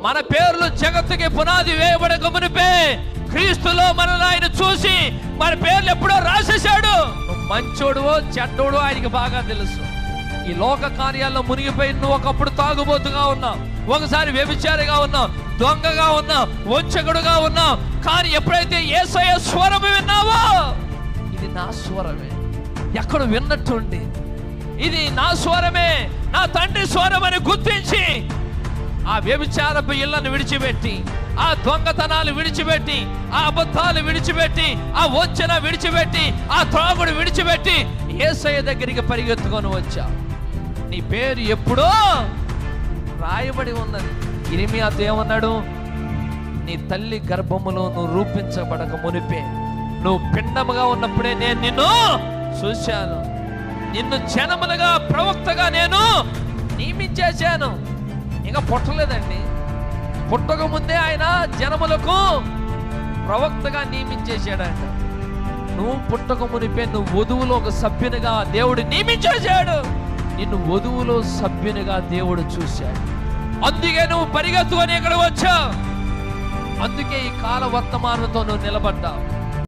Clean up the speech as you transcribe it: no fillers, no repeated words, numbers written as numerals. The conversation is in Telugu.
మన పేర్లు జగత్తుకి పునాది వేయబడక మునిపే క్రీస్తులో మనల్ని ఆయన చూసి మన పేర్లు ఎప్పుడో రాసేశాడు. మంచోడువో చెడ్డోడో ఆయనకి బాగా తెలుసు. ఈ లోక కార్యాల్లో మునిగిపోయి నువ్వు ఒకప్పుడు తాగుబోతుగా ఉన్నావు, ఒకసారి వ్యభిచారిగా ఉన్నావు, దొంగగా ఉన్నావు, వంచకుడుగా ఉన్నావు. కానీ ఎప్పుడైతే యేసయ్య స్వరం విన్నావో, ఇది నా స్వరమే, ఎక్కడ విన్నట్టుండి ఇది నా స్వరమే, నా తండ్రి స్వరం అని గుర్తించి ఆ వ్యభిచారపు ఇళ్లను విడిచిపెట్టి, ఆ దొంగతనాలు విడిచిపెట్టి, ఆ అబద్ధాలు విడిచిపెట్టి, ఆ వంచన విడిచిపెట్టి, ఆ త్రాగుడు విడిచిపెట్టి యేసయ్య దగ్గరికి పరిగెత్తుకొని వచ్చా. నీ పేరు ఎప్పుడో రాయబడి ఉన్నది. ఇర్మీయాతో ఏమన్నాడు? నీ తల్లి గర్భములో నువ్వు రూపించబడక మునిపే, నువ్వు పిండముగా ఉన్నప్పుడే నేను నిన్ను చూశాను, నిన్ను జనములుగా ప్రవక్తగా నేను నియమించేశాను. ఇంకా పుట్టలేదండి, పుట్టక ముందే ఆయన జనములకు ప్రవక్తగా నియమించేశాడంట. నువ్వు పుట్టక మునిపే నువ్వు వధువులో ఒక సభ్యునిగా దేవుడు నియమించేశాడు. నిన్ను వధువులో సభ్యునిగా దేవుడు చూశాడు. అందుకే నువ్వు పరిగెత్తుకొని ఇక్కడ వచ్చావు. అందుకే ఈ కాల వర్తమానంతో నువ్వు నిలబడ్డావు.